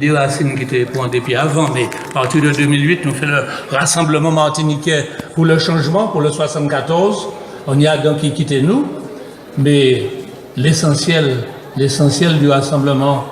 des racines qui étaient pour un depuis avant, mais à partir de 2008, nous faisons le Rassemblement martiniquais pour le changement, pour le 74. On y a donc qui quitté nous, mais l'essentiel du Rassemblement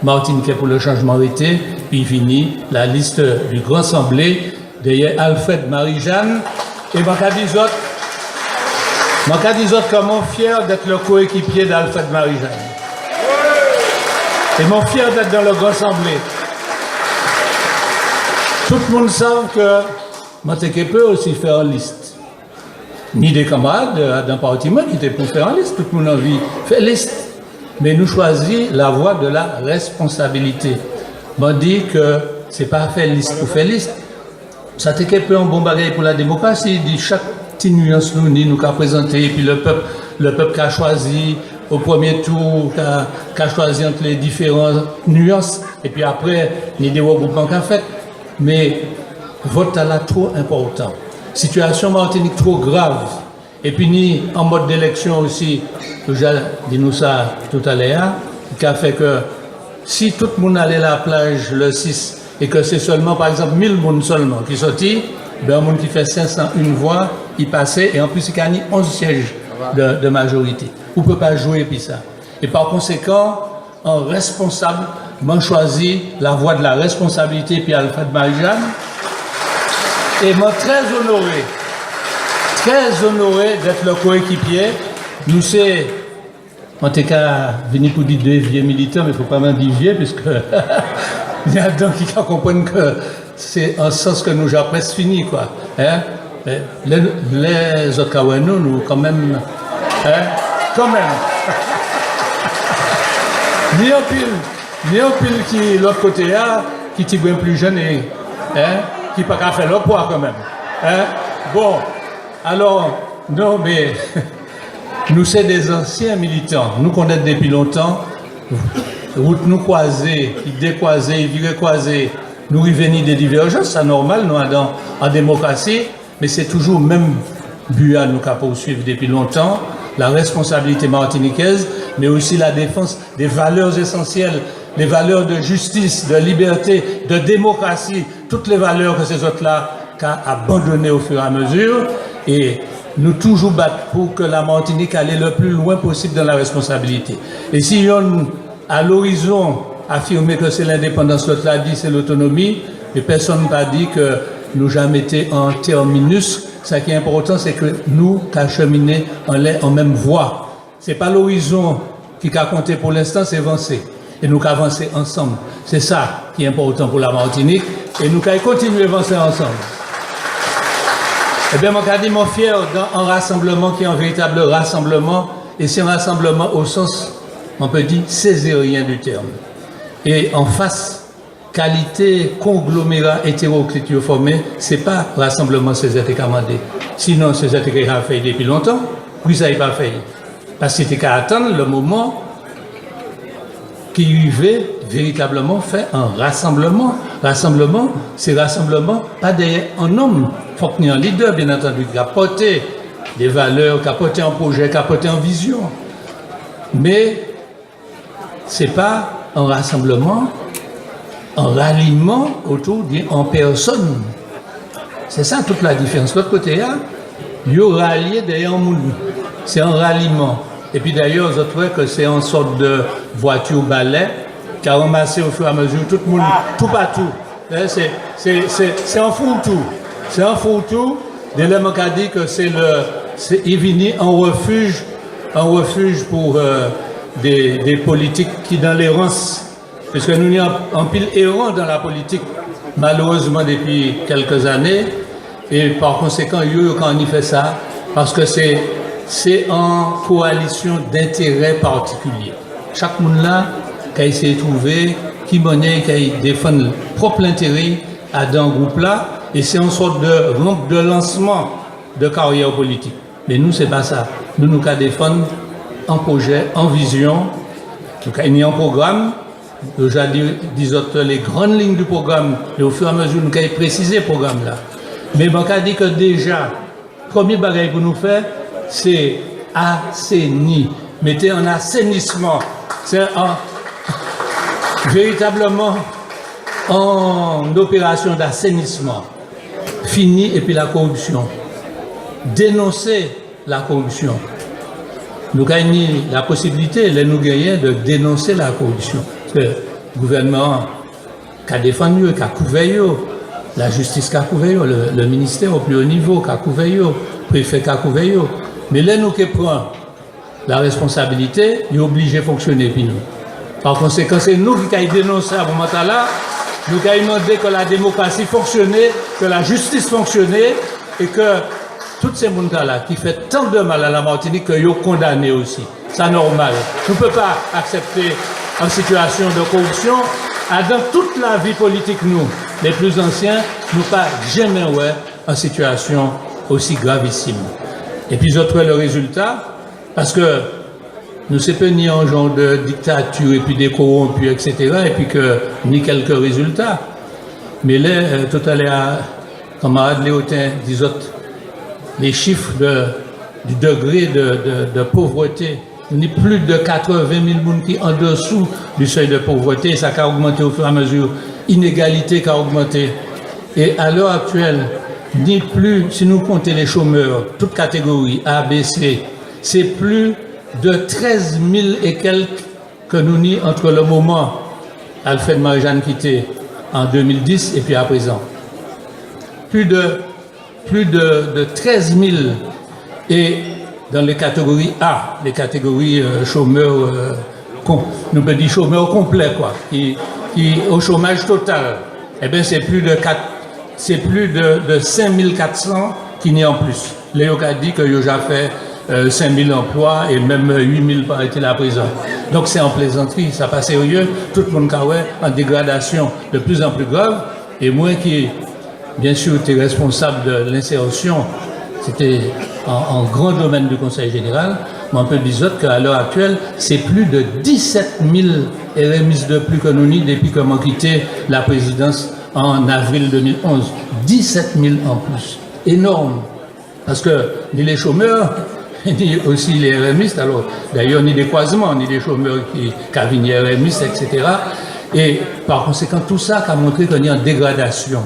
martiniquais pour le changement était, puis fini la liste du Grand Assemblée, derrière Alfred Marie-Jeanne, et je dis comment fier d'être le coéquipier d'Alfred Marie-Jeanne. Et mon fier d'être dans le Grand Assemblée. Tout le monde sait que Monteke peut aussi faire une liste. Ni des camarades d'un parti qui étaient pour faire une liste. Tout le monde a envie de faire liste. Mais nous choisissons la voie de la responsabilité. On dit que ce n'est pas faire liste pour faire liste. Ça t'est un peu un bon bagage pour la démocratie. Il dit chaque petite nuance nous qu'a présenté, et puis le peuple qui a choisi au premier tour, qui a choisi entre les différentes nuances, et puis après, il y a des regroupements qu'on a fait. Mais vote là trop important. Situation Martinique trop grave. Et puis ni en mode d'élection aussi, j'ai dit nous ça tout à l'heure, qui a fait que si tout le monde allait à la plage le 6 et que c'est seulement par exemple 1000 personnes seulement qui sortit, ben un monde qui fait 501 voix, il passait et en plus il gagne 11 sièges de majorité. On ne peut pas jouer puis ça. Et par conséquent, en responsable, moi choisi la voie de la responsabilité puis Alfred Marie-Jeanne. Et moi très honoré d'être le coéquipier. Nous c'est, en tout cas, venir pour dire deux vieux militants, mais il ne faut pas m'en dire vieux, puisque il y a d'autres qui comprennent que c'est un sens que nous avons presque fini, quoi. Hein? Les autres cas, nous, quand même, hein? Quand même. Ni un pile qui, l'autre côté, là, qui est bien plus jeune et hein? Qui n'a pas qu'à faire le poids, quand même. Hein? Bon. Alors, non, mais nous sommes des anciens militants. Nous connaissons depuis longtemps. Route nous croisée, décroisée, virée croisée. Nous y venons des divergences, c'est normal, nous, en démocratie. Mais c'est toujours le même but à nous qu'à poursuivre depuis longtemps. La responsabilité martiniquaise, mais aussi la défense des valeurs essentielles, les valeurs de justice, de liberté, de démocratie, toutes les valeurs que ces autres-là ont abandonnées au fur et à mesure. Et nous toujours battre pour que la Martinique aille le plus loin possible dans la responsabilité. Et si on, à l'horizon, affirmer que c'est l'indépendance, l'autre l'a dit, c'est l'autonomie, mais personne n'a dit que nous jamais été en terminus. Ce qui est important, c'est que nous, qu'à cheminer en même voie. C'est pas l'horizon qui a compté pour l'instant, c'est avancer. Et nous qu'à avancer ensemble. C'est ça qui est important pour la Martinique. Et nous qu'à continuer à avancer ensemble. Eh bien, je dis, mon fier dans un rassemblement qui est un véritable rassemblement, et c'est un rassemblement au sens, on peut dire, césarien du terme. Et en face, qualité, conglomérat, hétérocliture formé, c'est pas rassemblement César Kamandé. Sinon, César a fait depuis longtemps, puis ça n'a pas fait. Parce que c'était qu'à attendre le moment qui arrivait véritablement faire un rassemblement. Rassemblement, c'est rassemblement, pas derrière un homme. Il faut qu'il y ait un leader, bien entendu, qui a porté des valeurs, qui a porté un projet, qui a porté une vision. Mais ce n'est pas un rassemblement, un ralliement autour d'une personne. C'est ça toute la différence. De l'autre côté, il y a rallié derrière un monde. C'est un ralliement. Et puis d'ailleurs, je trouve que c'est une sorte de voiture balai qui a ramassé au fur et à mesure tout le monde, tout partout. C'est un fourre-tout. C'est un fourre-tout. L'élément qui a dit que c'est il vient en refuge pour des politiques qui dans l'errance. Parce que nous sommes en pile errant dans la politique, malheureusement depuis quelques années. Et par conséquent, quand on y fait ça, parce que c'est en coalition d'intérêts particuliers. Chaque monde là, qui a essayé de trouver, qui monnaie, qui défend le propre intérêt à dans groupe là, et c'est une sorte de rampe de lancement de carrière politique. Mais nous, c'est pas ça. Nous défendre en projet, en vision, il y a un programme, déjà disons les grandes lignes du programme, et au fur et à mesure, nous avons précisé le programme là. Mais on a dit que déjà, le premier bagage pour nous faire, c'est assainir. Mettez en assainissement. C'est véritablement en opération d'assainissement, fini, et puis la corruption. Dénoncer la corruption. Nous avons la possibilité, les nous gagnons, de dénoncer la corruption. Parce que le gouvernement qui a défendu, qui a couvert, la justice qui a couvert, le ministère au plus haut niveau qui a couvert, le préfet qui a couvert. Mais là, nous qui prenons la responsabilité, il est obligé de fonctionner puis nous. Par conséquent, c'est nous qui avons dénoncé à ce moment-là, nous avons demandé que la démocratie fonctionnait, que la justice fonctionnait, et que tous ces gens-là qui font tant de mal à la Martinique, qu'ils sont condamnés aussi. C'est normal. On ne peut pas accepter une situation de corruption. Dans toute la vie politique, nous, les plus anciens, nous pas jamais ouais en situation aussi gravissime. Et puis, je trouve le résultat, parce que nous ne sommes pas ni un genre de dictature, et puis des corrompus, etc., et puis que ni quelques résultats. Mais là, tout à l'heure, camarade Léotin, disait les chiffres du degré de pauvreté. Il n'y a plus de 80 000 personnes qui sont en dessous du seuil de pauvreté. Ça a augmenté au fur et à mesure. Inégalité qui a augmenté. Et à l'heure actuelle, ni plus, si nous comptons les chômeurs, toutes catégories, A, B, C, c'est plus de 13 000 et quelques que nous n'y entre le moment Alfred Marie-Jeanne quitté en 2010 et puis à présent. Plus de 13 000 et dans les catégories A, les catégories chômeurs, nous peut dire chômeurs complets, quoi, qui au chômage total, eh bien c'est plus de 5 400 qui n'y en plus. Léo a dit que il a fait 5 000 emplois et même 8 000 paraît-il à présent. Donc c'est en plaisanterie, ça pas sérieux, tout le monde est en dégradation de plus en plus grave, et moi qui, bien sûr, était responsable de l'insertion, c'était en grand domaine du Conseil général, mais on peut dire qu'à l'heure actuelle, c'est plus de 17 000 RMI de plus que nous n'y depuis que nous avons quitté la présidence en avril 2011. 17 000 en plus. Énorme. Parce que ni les chômeurs, ni aussi les RMistes, alors d'ailleurs ni des croisements, ni des chômeurs qui viennent RMistes, etc. Et par conséquent, tout ça a montré qu'on est en dégradation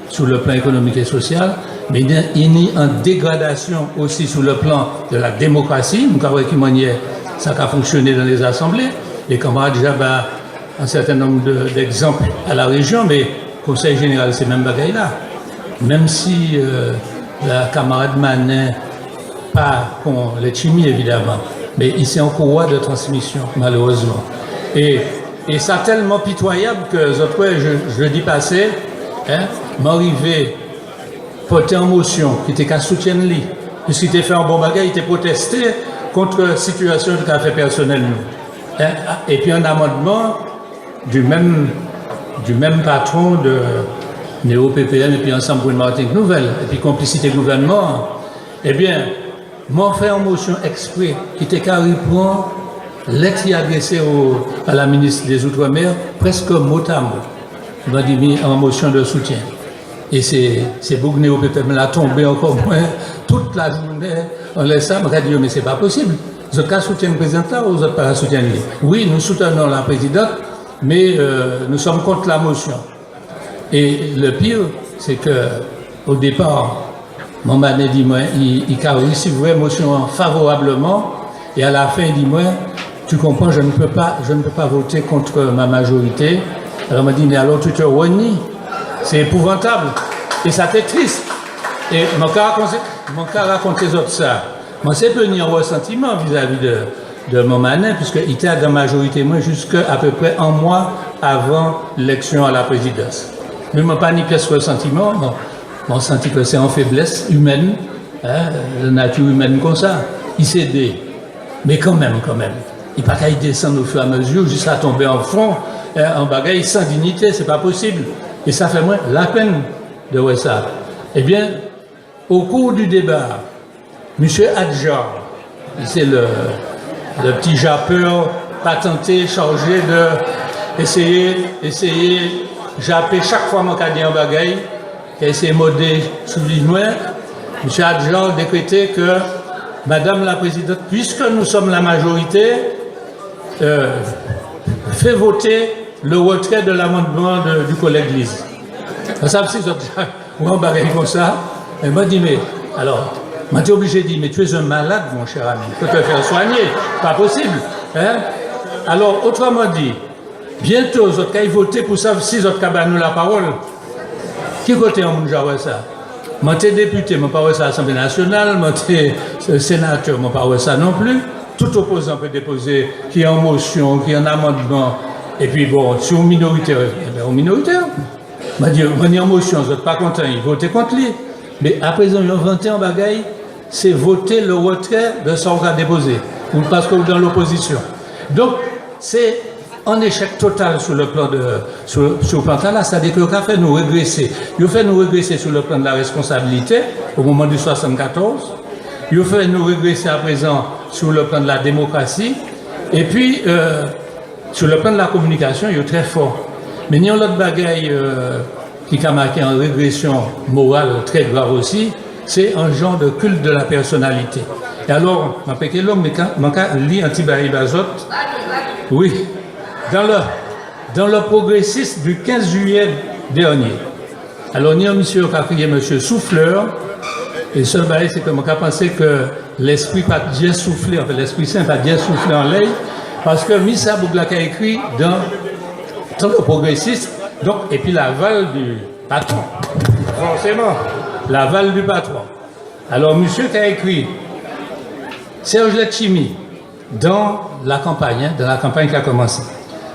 sur le plan économique et social, mais il y a une dégradation aussi sur le plan de la démocratie. Nous avons qui manière ça a fonctionné dans les assemblées. Les camarades déjà un certain nombre d'exemples à la région, mais le Conseil général, c'est même bagaille là. Même si la camarade Manin, pas qu'on les chimie évidemment, mais ici en courroie de transmission, malheureusement. Et ça tellement pitoyable que je dis passé, m'arriver porter en motion, qui était qu'à soutien lui, puisqu'il était fait un bon bagage, il était protesté contre la situation de café personnel nous. Et puis un amendement du même patron de Néo-PPM et puis Ensemble pour une Martinique Nouvelle, et puis complicité gouvernement, eh bien, m'en fait en motion exprès, qui était qu'à répondre lettre adressée à la ministre des Outre-mer, presque mot à mot. Il m'a dit en motion de soutien. Et c'est beaucoup Néo PPM l'a tombé encore moins toute la journée. On laisse ça, on a dit mais c'est pas possible. Vous êtes qu'à soutenir le président ou vous n'êtes pas à soutenir? Oui, nous soutenons la présidente, mais nous sommes contre la motion. Et le pire, c'est que au départ, mon mané dit moi, il a reçu une motion favorablement, et à la fin il dit moi, tu comprends, je ne peux pas voter contre ma majorité. Alors il m'a dit mais alors tu te renies. C'est épouvantable. Et ça fait triste. Et mon cas raconte les autres ça. Moi, c'est peu ni un ressentiment vis-à-vis de mon manin, puisqu'il était à la majorité, moi, jusqu'à à peu près un mois avant l'élection à la présidence. Mais je n'ai pas ni pièce ressentiment. Bon, senti que c'est en faiblesse humaine, la nature humaine comme ça. Il s'est aidé. Mais quand même. Il ne peut pas descendre au fur et à mesure, jusqu'à tomber en fond, en bagaille sans dignité, c'est pas possible. Et ça fait moins la peine de voir ça. Eh bien, au cours du débat, M. Adjar, c'est le petit jappeur patenté, chargé d'essayer japper chaque fois mon cadet en bagaille, et essayer de moder sous l'ignoire. M. Adjar décrété que Madame la Présidente, puisque nous sommes la majorité, fait voter le retrait de l'amendement du collègue Lise. Ça, si on va comme ça, elle m'a dit, mais alors, m'a été obligé de dire, mais tu es un malade, mon cher ami, il faut te faire soigner, pas possible. Hein? Alors, autrement dit, bientôt, vous avez voté pour savoir si vous avez nous la parole. Qui côté on m'a ça? Moi, je suis député, je n'ai pas ça à l'Assemblée nationale, moi, je suis sénateur, je n'ai pas ça non plus. Tout opposant peut déposer, qui est en motion, qui est en amendement. Et puis, bon, si on est minoritaire, eh bien, on est minoritaire. Je dis, on est en motion, vous n'êtes pas content, il vote contre lui. Mais à présent, ils ont inventé en bagaille, c'est voter le retrait de ce qu'on a déposé, parce que vous êtes dans l'opposition. Donc, c'est un échec total sur le plan sur le plan là, c'est-à-dire que ça fait nous régresser. Il fait nous régresser sur le plan de la responsabilité au moment du 74. Il fait nous régresser à présent sur le plan de la démocratie. Et puis, sur le plan de la communication, il est très fort. Mais il y a l'autre bagaille qui a marqué en régression morale très grave aussi, c'est un genre de culte de la personnalité. Et alors, je vais l'homme, mais quand je lis un petit bazot, oui, dans le progressiste du 15 juillet dernier. Alors, il y a un monsieur qui a crié monsieur Souffleur, et ce bail, c'est que je pensé que l'esprit pas bien soufflé, en fait, l'Esprit Saint pas bien soufflé en l'air, parce que Missa Bouglak a écrit dans le progressiste, donc, et puis l'aval du patron, forcément, l'aval du patron. Alors, monsieur qui a écrit Serge Letchimy dans la campagne qui a commencé.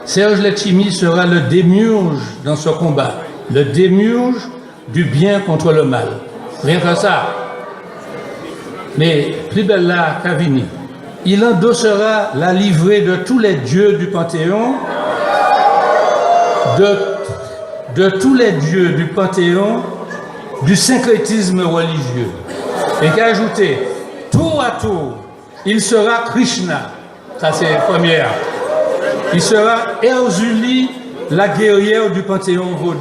Serge Letchimy sera le démiurge dans ce combat, le démiurge du bien contre le mal. Rien que ça. Mais plus belle là, Cavini, il endossera la livrée de tous les dieux du Panthéon, de tous les dieux du Panthéon, du syncrétisme religieux. Et qu'a ajouté, tour à tour, il sera Krishna. Ça, c'est la première. Il sera Erzulie, la guerrière du Panthéon vaudou.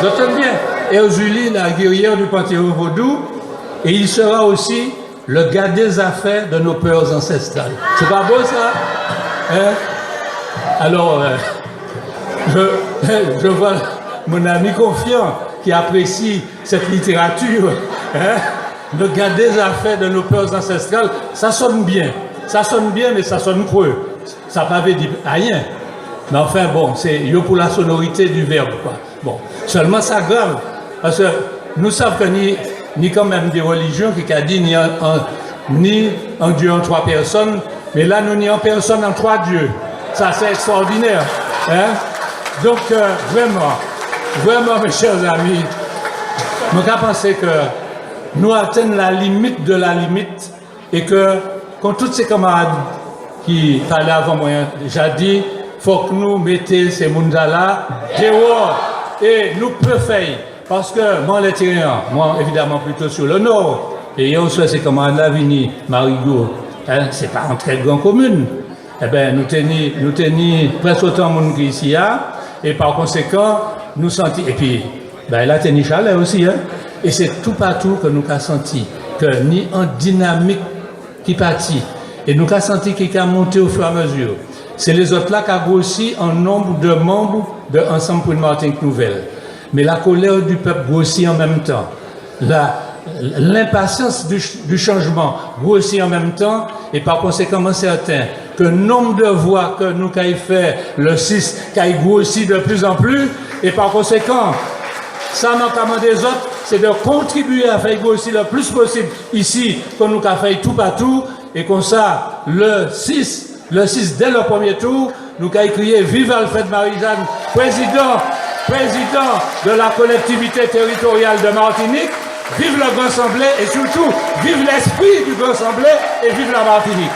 Vous entendez bien? Erzulie, la guerrière du Panthéon vaudou. Et il sera aussi le gars des affaires de nos peurs ancestrales. C'est pas beau, ça? Hein? Alors, je vois mon ami confiant qui apprécie cette littérature. Hein? Le gars des affaires de nos peurs ancestrales, ça sonne bien. Ça sonne bien, mais ça sonne creux. Ça ne veut dire rien. Mais enfin, bon, c'est pour la sonorité du verbe, quoi. Bon, seulement ça grave. Parce que nous savons que ni quand même des religions qui a dit ni un Dieu en trois personnes, mais là, nous n'y en personne en trois dieux. Ça, c'est extraordinaire. Hein? Donc, vraiment, mes chers amis, je pense que nous atteignons la limite de la limite et que, quand tous ces camarades qui parlaient avant moi, déjà dit, il faut que nous mettions ces mondes-là dehors et nous pouvons faire. Parce que moi, les Tyriens, moi, évidemment, plutôt sur le nord, et il y a aussi ces camarades Lavigny, Marigot, hein, c'est pas en très grande commune. Eh bien, nous tenions presque autant de monde qu'ici, hein, et par conséquent, nous sentions, et puis, ben, là, tenu chalet aussi, hein, et c'est tout partout que nous avons senti que ni en dynamique qui partit, et nous avons senti qu'il a monté au fur et à mesure. C'est les autres là qui ont grossi en nombre de membres de Ensemble pour une Martinique Nouvelle. Mais la colère du peuple grossit en même temps. L'impatience du changement grossit en même temps, et par conséquent, certain que le nombre de voix que nous avons fait le 6, qui grossit de plus en plus, et par conséquent, ça manque des autres, c'est de contribuer à faire grossir le plus possible ici, que nous avons fait tout partout, et comme ça, le 6, dès le premier tour, nous avons crié vive Alfred Marie-Jeanne, président de la collectivité territoriale de Martinique, vive le Grand Assemblée et surtout, vive l'esprit du Grand Assemblée et vive la Martinique.